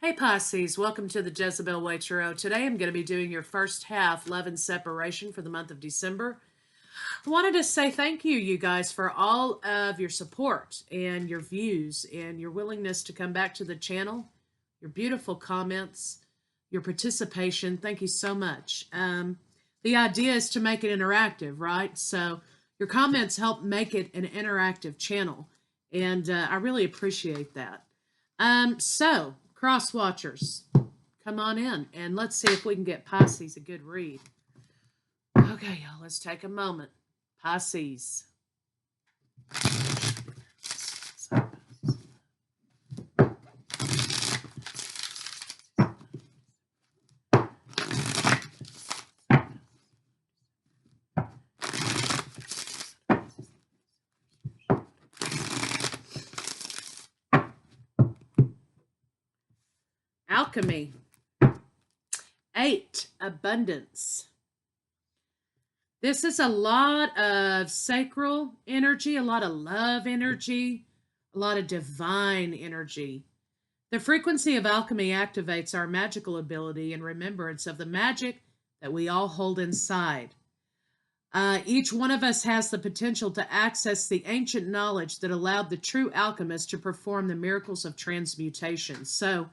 Hey Pisces, welcome to the Jezebel Way Tarot. Today I'm going to be doing your first half, Love and Separation, for the month of December. I wanted to say thank you, you guys, for all of your support and your views and your willingness to come back to the channel, your beautiful comments, your participation. Thank you so much. The idea is to make it interactive, right? So your comments help make it an interactive channel, and I really appreciate that. So, cross watchers, come on in and let's see if we can get Pisces a good read. Okay, y'all, let's take a moment. Pisces. Alchemy. 8, abundance. This is a lot of sacral energy, a lot of love energy, a lot of divine energy. The frequency of alchemy activates our magical ability and remembrance of the magic that we all hold inside. Each one of us has the potential to access the ancient knowledge that allowed the true alchemist to perform the miracles of transmutation. So,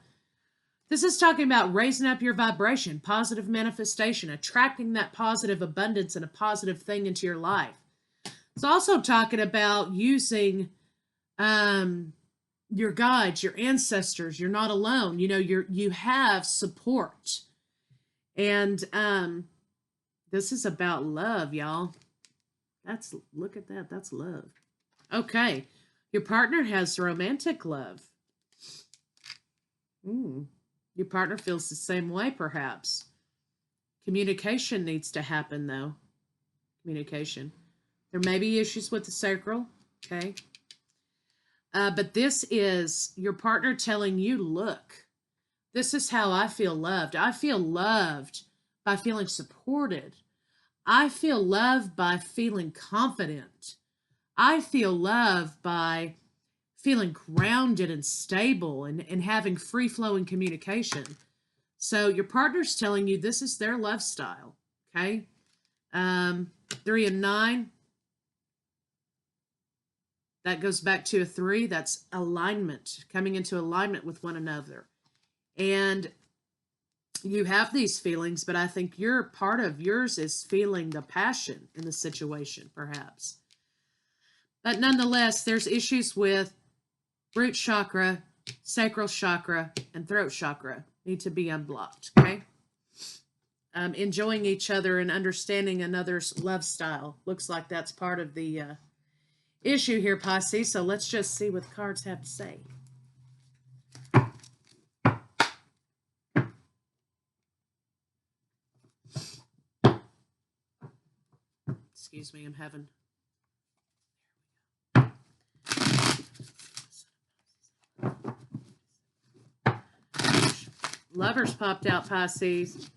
this is talking about raising up your vibration, positive manifestation, attracting that positive abundance and a positive thing into your life. It's also talking about using your guides, your ancestors. You're not alone. You know, you have support. And this is about love, y'all. Look at that. That's love. Okay. Your partner has romantic love. Your partner feels the same way, perhaps. Communication needs to happen, though. Communication. There may be issues with the sacral, okay? But this is your partner telling you, look, this is how I feel loved. I feel loved by feeling supported. I feel loved by feeling confident. I feel loved by feeling grounded and stable and having free-flowing communication. So your partner's telling you this is their love style, okay? 3 and 9. That goes back to a 3. That's alignment, coming into alignment with one another. And you have these feelings, but I think part of yours is feeling the passion in the situation, perhaps. But nonetheless, there's issues with root chakra, sacral chakra, and throat chakra need to be unblocked, okay? Enjoying each other and understanding another's love style. Looks like that's part of the issue here, Pisces. So let's just see what the cards have to say. Excuse me, I'm having... Lovers popped out, Pisces.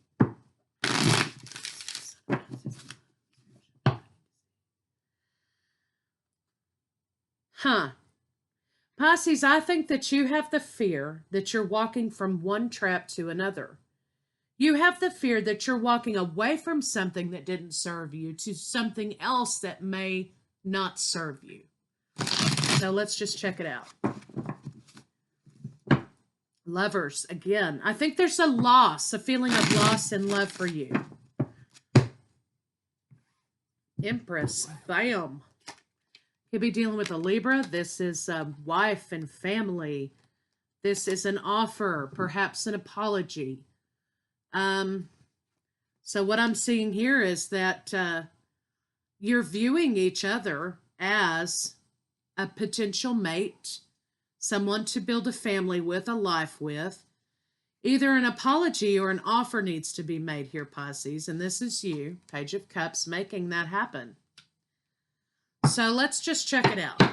Pisces, I think that you have the fear that you're walking from one trap to another. You have the fear that you're walking away from something that didn't serve you to something else that may not serve you. So let's just check it out. Lovers, again, I think there's a loss, a feeling of loss and love for you. Empress, bam. Could be dealing with a Libra. This is wife and family. This is an offer, perhaps an apology. So what I'm seeing here is that you're viewing each other as a potential mate, someone to build a family with, a life with. Either an apology or an offer needs to be made here, Pisces. And this is you, Page of Cups, making that happen. So let's just check it out.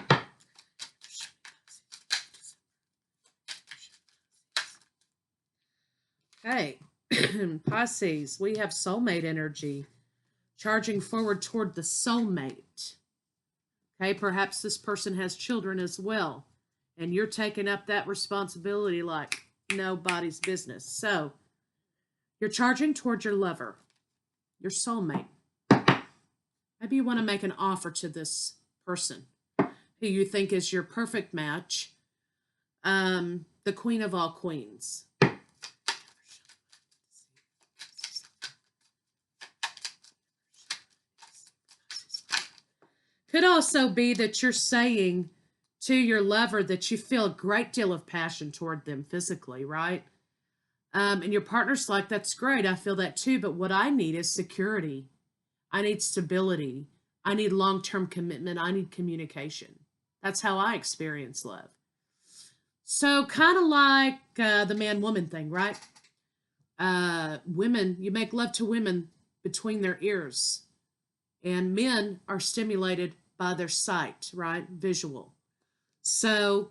Okay, Pisces, we have soulmate energy charging forward toward the soulmate. Okay, perhaps this person has children as well. And you're taking up that responsibility like, nobody's business. So you're charging toward your lover, your soulmate. Maybe you want to make an offer to this person who you think is your perfect match, the queen of all queens. Could also be that you're saying to your lover that you feel a great deal of passion toward them physically, right? And your partner's like, that's great. I feel that too. But what I need is security. I need stability. I need long-term commitment. I need communication. That's how I experience love. So kind of like the man-woman thing, right? Women, you make love to women between their ears. And men are stimulated by their sight, right? Visual. So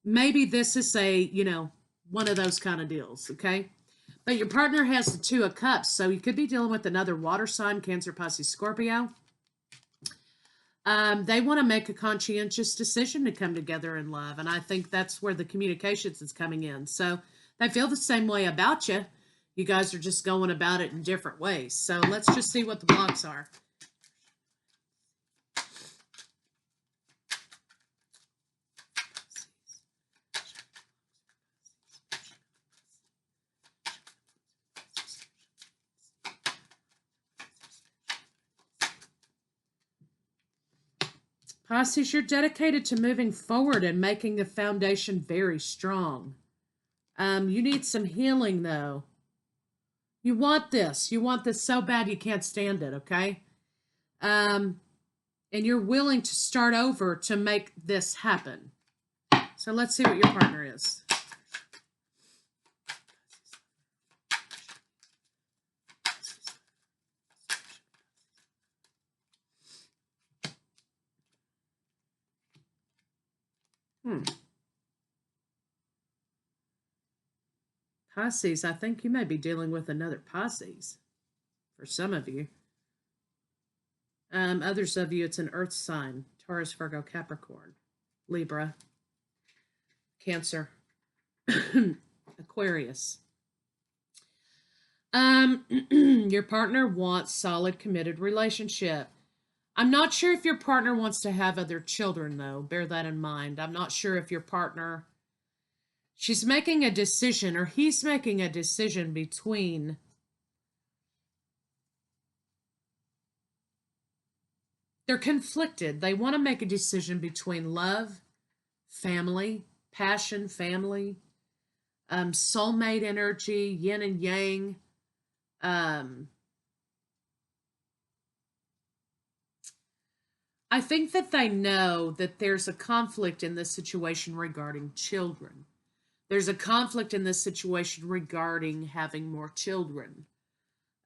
maybe this is one of those kind of deals, okay? But your partner has the Two of Cups, so you could be dealing with another water sign, Cancer, Pisces, Scorpio. They want to make a conscientious decision to come together in love, and I think that's where the communications is coming in. So they feel the same way about you. You guys are just going about it in different ways. So let's just see what the blocks are. Pisces, you're dedicated to moving forward and making the foundation very strong. You need some healing, though. You want this. You want this so bad you can't stand it, okay? And you're willing to start over to make this happen. So let's see what your partner is. Pisces, I think you may be dealing with another Pisces for some of you. Others of you, it's an earth sign. Taurus, Virgo, Capricorn, Libra, Cancer, Aquarius. Your partner wants solid, committed relationship. I'm not sure if your partner wants to have other children, though. Bear that in mind. I'm not sure if your partner... She's making a decision, or he's making a decision between... They're conflicted. They want to make a decision between love, family, passion, family, soulmate energy, yin and yang. I think that they know that there's a conflict in this situation regarding children. There's a conflict in this situation regarding having more children.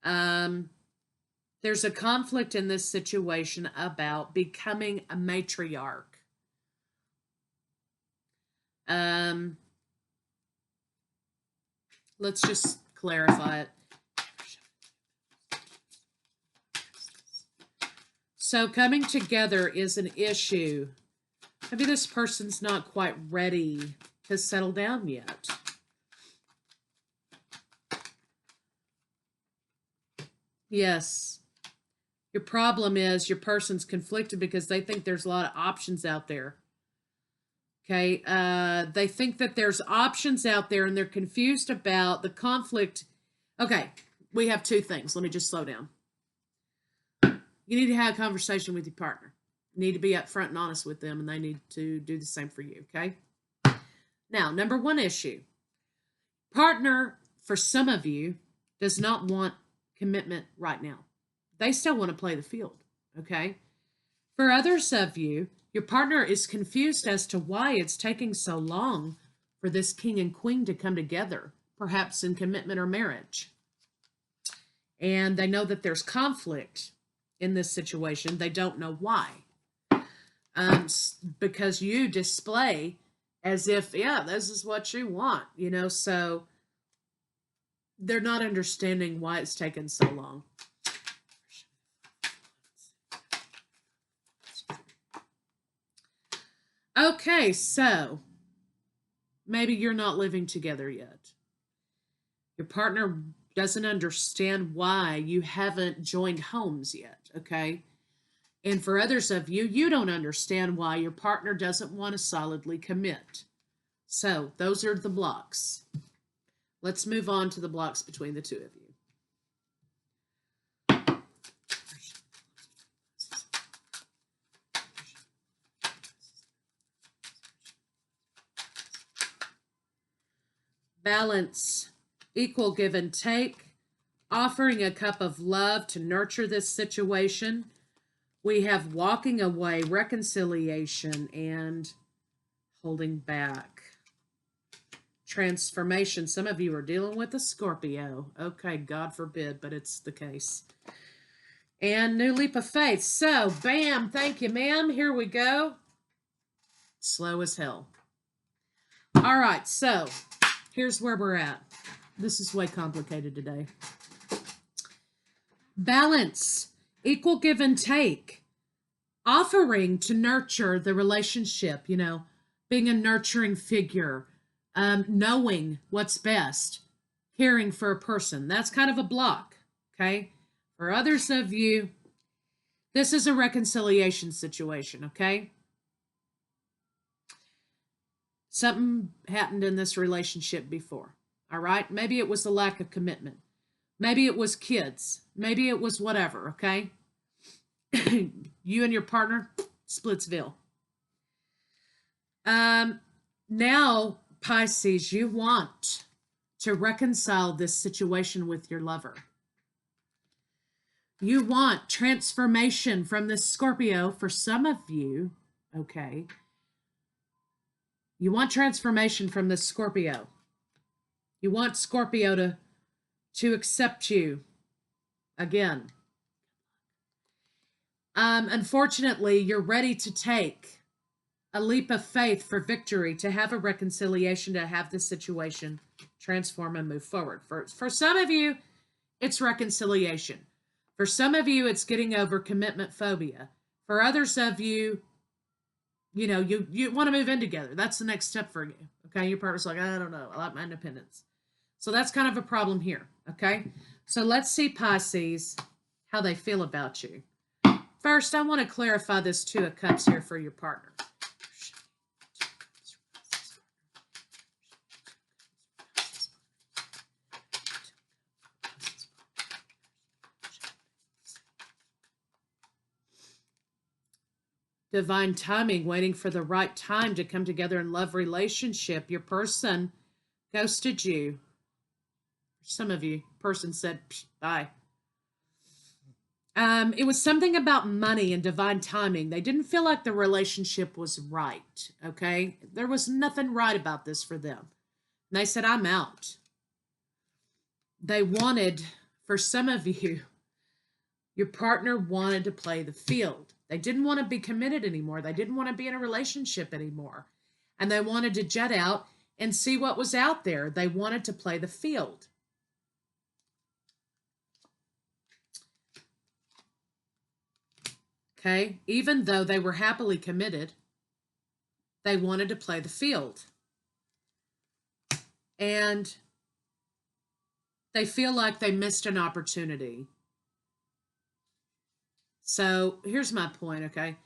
There's a conflict in this situation about becoming a matriarch. Let's just clarify it. So coming together is an issue. Maybe this person's not quite ready to settle down yet. Yes. Your problem is your person's conflicted because they think there's a lot of options out there. Okay, they think that there's options out there and they're confused about the conflict. Okay, we have two things. Let me just slow down. You need to have a conversation with your partner. You need to be upfront and honest with them, and they need to do the same for you, okay? Now, number one issue. Partner, for some of you, does not want commitment right now. They still want to play the field, okay? For others of you, your partner is confused as to why it's taking so long for this king and queen to come together, perhaps in commitment or marriage. And they know that there's conflict in this situation. They don't know why. Because you display as if, yeah, this is what you want, you know, so they're not understanding why it's taken so long. Okay, so maybe you're not living together yet. Your partner doesn't understand why you haven't joined homes yet, okay? And for others of you, you don't understand why your partner doesn't want to solidly commit. So those are the blocks. Let's move on to the blocks between the two of you. Balance, equal give and take, offering a cup of love to nurture this situation. We have walking away, reconciliation, and holding back. Transformation. Some of you are dealing with a Scorpio. Okay, God forbid, but it's the case. And new leap of faith. So, bam, thank you, ma'am. Here we go. Slow as hell. All right, so here's where we're at. This is way complicated today. Balance, equal give and take, offering to nurture the relationship, you know, being a nurturing figure, knowing what's best, caring for a person. That's kind of a block, okay? For others of you, this is a reconciliation situation, okay? Something happened in this relationship before, all right? Maybe it was the lack of commitment. Maybe it was kids. Maybe it was whatever, okay? You and your partner, Splitsville. Now, Pisces, you want to reconcile this situation with your lover. You want transformation from this Scorpio. For some of you, okay, you want transformation from this Scorpio. You want Scorpio to accept you again. Unfortunately, you're ready to take a leap of faith for victory, to have a reconciliation, to have this situation transform and move forward. For some of you, it's reconciliation. For some of you, it's getting over commitment phobia. For others of you, you know, you want to move in together. That's the next step for you. Okay, your partner's like, I don't know, I like my independence. So that's kind of a problem here. Okay, so let's see, Pisces, how they feel about you. First, I want to clarify this Two of Cups here for your partner. Divine timing, waiting for the right time to come together in love relationship. Your person ghosted you. Some of you, person said, bye. It was something about money and divine timing. They didn't feel like the relationship was right, okay? There was nothing right about this for them. And they said, I'm out. They wanted, for some of you, your partner wanted to play the field. They didn't want to be committed anymore. They didn't want to be in a relationship anymore. And they wanted to jet out and see what was out there. They wanted to play the field. Okay, even though they were happily committed, they wanted to play the field. And they feel like they missed an opportunity. So here's my point, okay?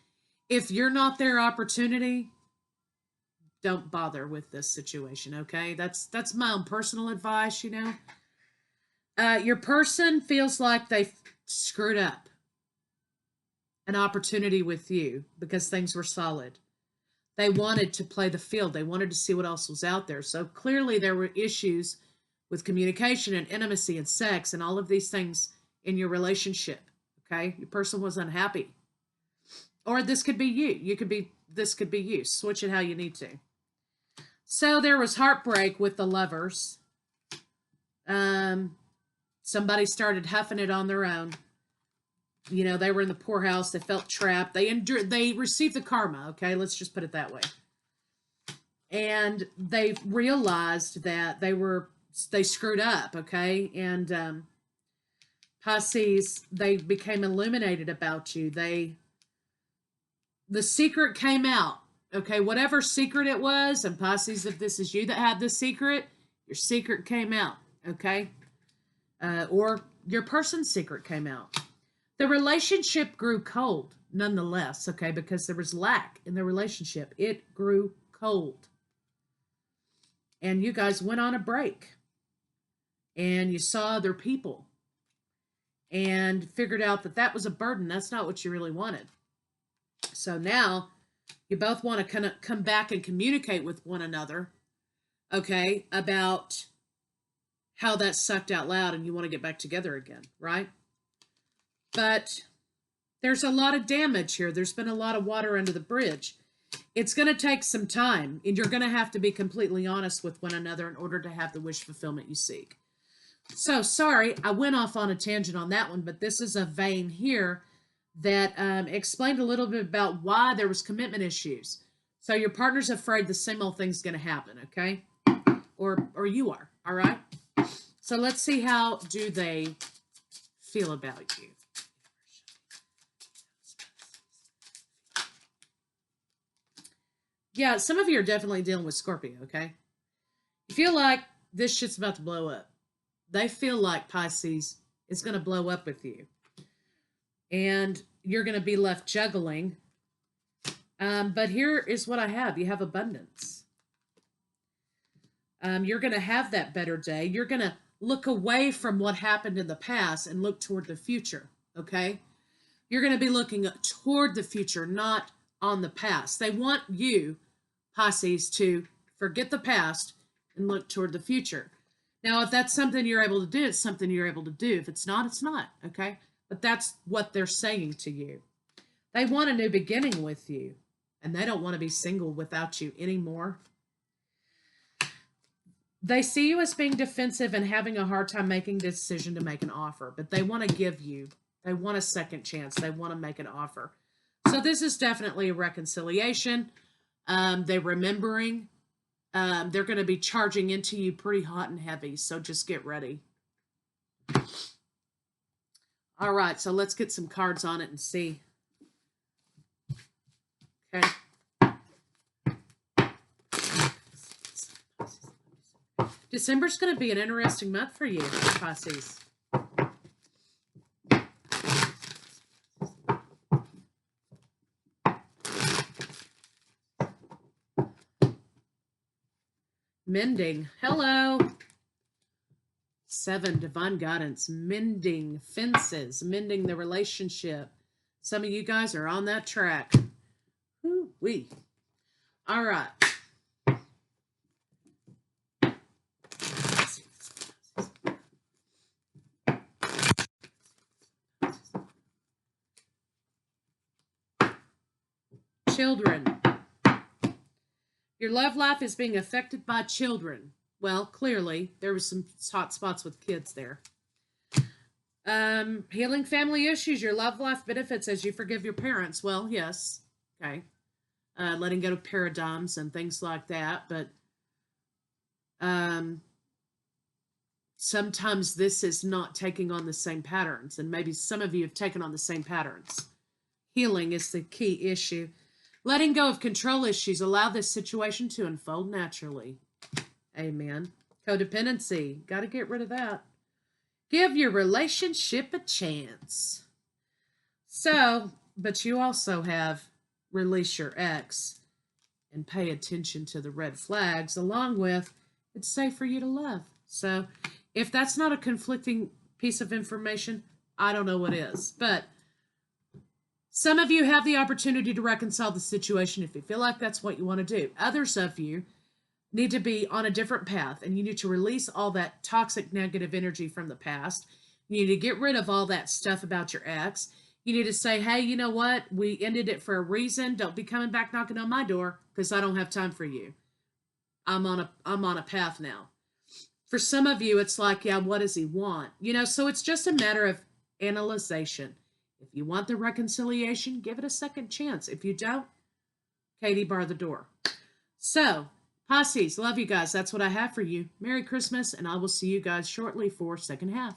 If you're not their opportunity, don't bother with this situation, okay? That's my own personal advice, you know? Your person feels like they screwed up an opportunity with you because things were solid. They wanted to play the field. They wanted to see what else was out there. So clearly there were issues with communication and intimacy and sex and all of these things in your relationship. Okay, your person was unhappy. Or this could be you. This could be you. Switch it how you need to. So there was heartbreak with the lovers. Somebody started huffing it on their own. You know, they were in the poorhouse. They felt trapped. They received the karma. Okay, let's just put it that way. And they realized that they screwed up. Okay, and Pisces, they became illuminated about you. The secret came out, Okay, whatever secret it was, and Pisces, if this is you that had the secret, your secret came out, okay? Or your person's secret came out. The relationship grew cold, nonetheless, okay, because there was lack in the relationship. It grew cold. And you guys went on a break. And you saw other people. And figured out that that was a burden. That's not what you really wanted. So now, you both want to kind of come back and communicate with one another, okay, about how that sucked out loud and you want to get back together again, right? But there's a lot of damage here. There's been a lot of water under the bridge. It's going to take some time, and you're going to have to be completely honest with one another in order to have the wish fulfillment you seek. So, sorry, I went off on a tangent on that one, but this is a vein here that explained a little bit about why there was commitment issues. So your partner's afraid the same old thing's going to happen, okay? Or you are, all right? So let's see, how do they feel about you? Yeah, some of you are definitely dealing with Scorpio, okay? You feel like this shit's about to blow up. They feel like Pisces is going to blow up with you. And you're going to be left juggling. But here is what I have. You have abundance. You're going to have that better day. You're going to look away from what happened in the past and look toward the future, okay? You're going to be looking toward the future, not on the past. They want you, Pisces, to forget the past and look toward the future. Now, if that's something you're able to do, it's something you're able to do. If it's not, it's not, okay? But that's what they're saying to you. They want a new beginning with you, and they don't want to be single without you anymore. They see you as being defensive and having a hard time making a decision to make an offer, but they want to give you, they want a second chance. They want to make an offer. So this is definitely a reconciliation. They're remembering. They're going to be charging into you pretty hot and heavy, so just get ready. All right, so let's get some cards on it and see. Okay. December's going to be an interesting month for you, Pisces. Mending. Hello. 7, divine guidance. Mending fences. Mending the relationship. Some of you guys are on that track. Woo-wee. All right. Children. Your love life is being affected by children. Well, clearly, there was some hot spots with kids there. Healing family issues. Your love life benefits as you forgive your parents. Well, yes. Okay. Letting go of paradigms and things like that. But sometimes this is not taking on the same patterns. And maybe some of you have taken on the same patterns. Healing is the key issue. Letting go of control issues. Allow this situation to unfold naturally. Amen. Codependency. Got to get rid of that. Give your relationship a chance. So, but you also have release your ex and pay attention to the red flags, along with it's safe for you to love. So, if that's not a conflicting piece of information, I don't know what is. But some of you have the opportunity to reconcile the situation if you feel like that's what you want to do. Others of you need to be on a different path, and you need to release all that toxic negative energy from the past. You need to get rid of all that stuff about your ex. You need to say, hey, you know what? We ended it for a reason. Don't be coming back knocking on my door because I don't have time for you. I'm on a path now. For some of you, it's like, yeah, what does he want? You know, so it's just a matter of analyzation. If you want the reconciliation, give it a second chance. If you don't, Katie, bar the door. So, Pisces, love you guys. That's what I have for you. Merry Christmas, and I will see you guys shortly for second half.